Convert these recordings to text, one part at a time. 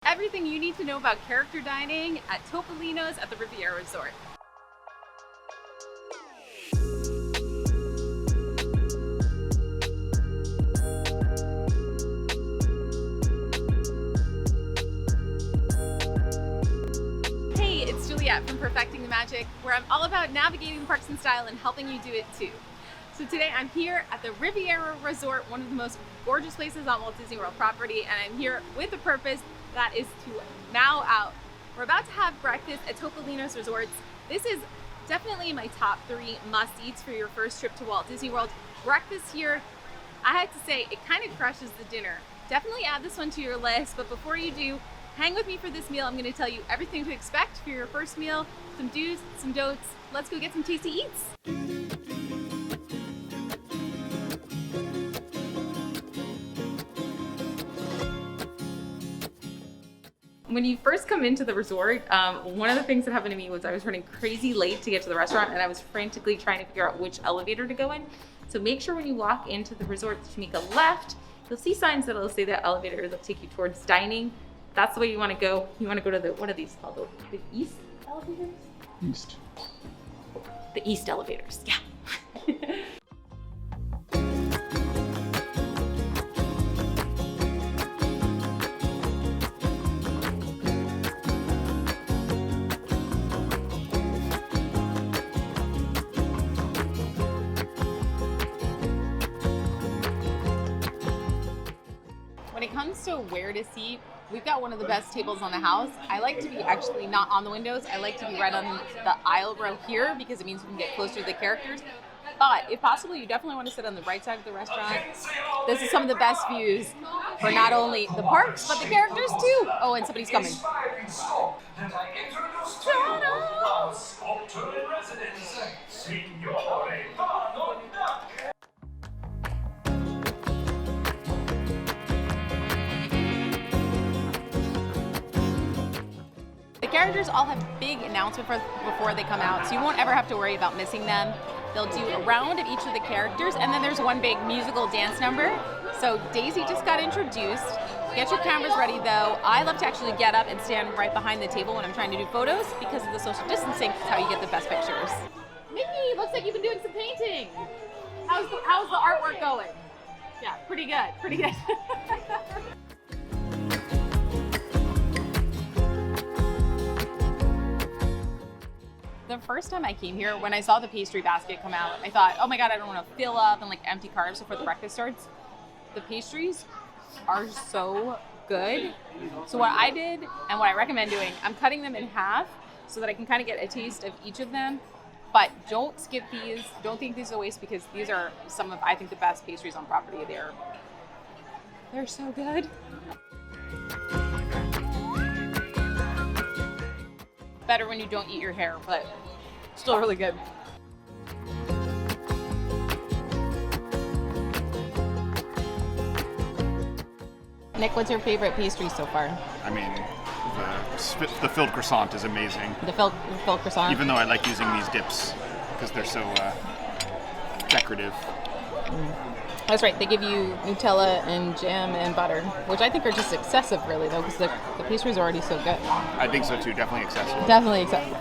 Everything you need to know about character dining at Topolino's at the Riviera Resort. Hey, it's Juliet from Perfecting the Magic, where I'm all about navigating parks in style and helping you do it too. So today I'm here at the Riviera Resort, one of the most gorgeous places on Walt Disney World property, and I'm here with a purpose, that is to now out. We're about to have breakfast at Topolino's Resorts. This is definitely my top 3 must-eats for your first trip to Walt Disney World. Breakfast here, I have to say, it kind of crushes the dinner. Definitely add this one to your list, but before you do, hang with me for this meal. I'm going to tell you everything to expect for your first meal, some do's, some don'ts. Let's go get some tasty eats. When you first come into the resort, one of the things that happened to me was I was running crazy late to get to the restaurant, and I was frantically trying to figure out which elevator to go in. So make sure when you walk into the resort to make a left, you'll see signs that'll say that elevator will take you towards dining. That's the way you want to go. You want to go to the, what are these called? The east elevators? East. The east elevators, yeah. When it comes to where to seat, we've got one of the best tables on the house. I like to be actually not on the windows. I like to be right on the aisle row here because it means we can get closer to the characters. But if possible, you definitely want to sit on the right side of the restaurant. This is some of the best views for not only the parks, but the characters too. Oh, and somebody's coming. The characters all have big announcements before they come out, so you won't ever have to worry about missing them. They'll do a round of each of the characters, and then there's one big musical dance number. So Daisy just got introduced. Get your cameras ready though. I love to actually get up and stand right behind the table when I'm trying to do photos because of the social distancing. It's how you get the best pictures. Mickey, looks like you've been doing some painting. How's the artwork going? Yeah, pretty good, pretty good. The first time I came here, when I saw the pastry basket come out, I thought, oh my God, I don't want to fill up and like empty carbs before the breakfast starts. The pastries are so good. So what I did and what I recommend doing, I'm cutting them in half so that I can kind of get a taste of each of them. But don't skip these. Don't think these are a waste because these are some of, I think, the best pastries on property. They're so good. Better when you don't eat your hair, but still really good. Nick, what's your favorite pastry so far? I mean, the filled croissant is amazing. The filled croissant? Even though I like using these dips because they're so decorative. That's right. They give you Nutella and jam and butter, which I think are just excessive, really, though, because the pastries are already so good. I think so, too. Definitely excessive. Definitely excessive.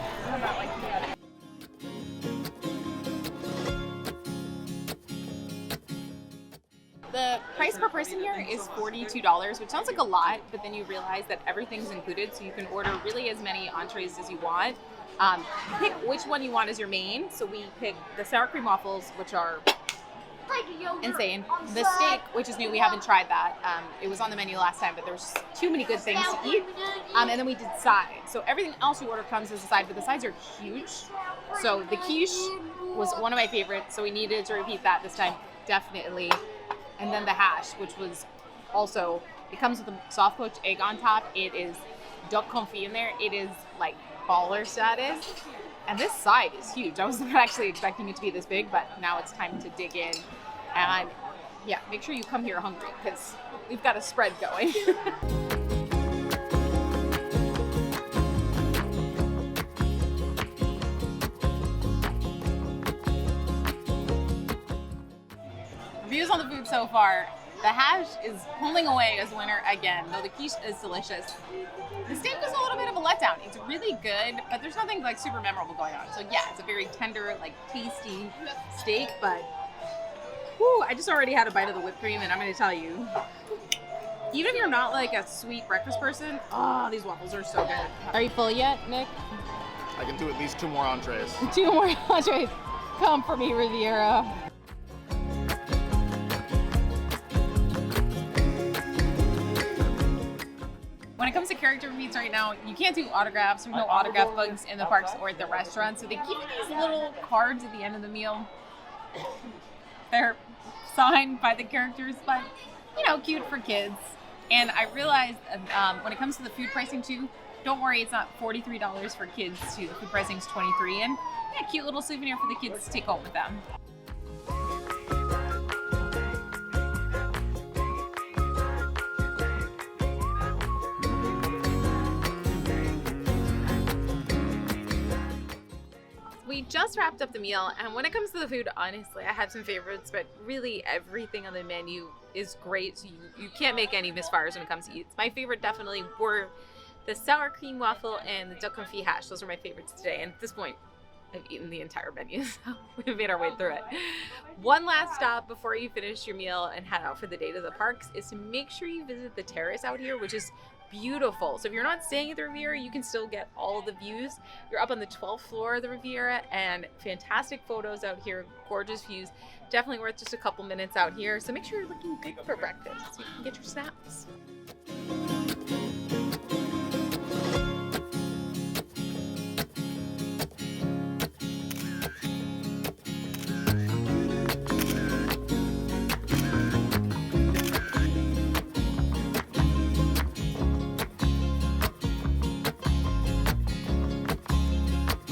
The price per person here is $42, which sounds like a lot, but then you realize that everything's included, so you can order really as many entrees as you want. Pick which one you want as your main. So we picked the sour cream waffles, which are insane. The steak, which is new, we haven't tried that. It was on the menu last time, but there's too many good things to eat. And then we did sides. So everything else you order comes as a side, but the sides are huge. So the quiche was one of my favorites, so we needed to repeat that this time, definitely. And then the hash, which was also, it comes with a soft poached egg on top. It is duck confit in there. It is like baller status. And this side is huge. I was not actually expecting it to be this big, but now it's time to dig in. And yeah, make sure you come here hungry because we've got a spread going. Reviews on the food so far, The hash is pulling away as winner again, though the quiche is delicious. The steak was a little bit of a letdown. It's really good, but there's nothing like super memorable going on. So yeah, it's a very tender, like tasty steak, but whew, I just already had a bite of the whipped cream, and I'm going to tell you, even if you're not like a sweet breakfast person, oh, these waffles are so good. Are you full yet, Nick? I can do at least 2 more entrees. 2 more entrees. Come for me, Riviera. When it comes to character meets right now, you can't do autographs. There's no autograph bugs in the parks or at the restaurant. So they give you these little cards at the end of the meal. They're signed by the characters, but, you know, cute for kids. And I realized when it comes to the food pricing too, don't worry, it's not $43 for kids too. The food pricing is $23, and yeah, cute little souvenir for the kids to take home with them. We just wrapped up the meal, and when it comes to the food, honestly, I have some favorites, but really everything on the menu is great, so you can't make any misfires when it comes to eats. My favorite definitely were the sour cream waffle and the duck confit hash. Those are my favorites today, and at this point, I've eaten the entire menu, so we've made our way through it. One last stop before you finish your meal and head out for the day to the parks is to make sure you visit the terrace out here, which is beautiful. So if you're not staying at the Riviera, you can still get all the views. You're up on the 12th floor of the Riviera, and fantastic photos out here, gorgeous views. Definitely worth just a couple minutes out here. So make sure you're looking good for breakfast so you can get your snaps.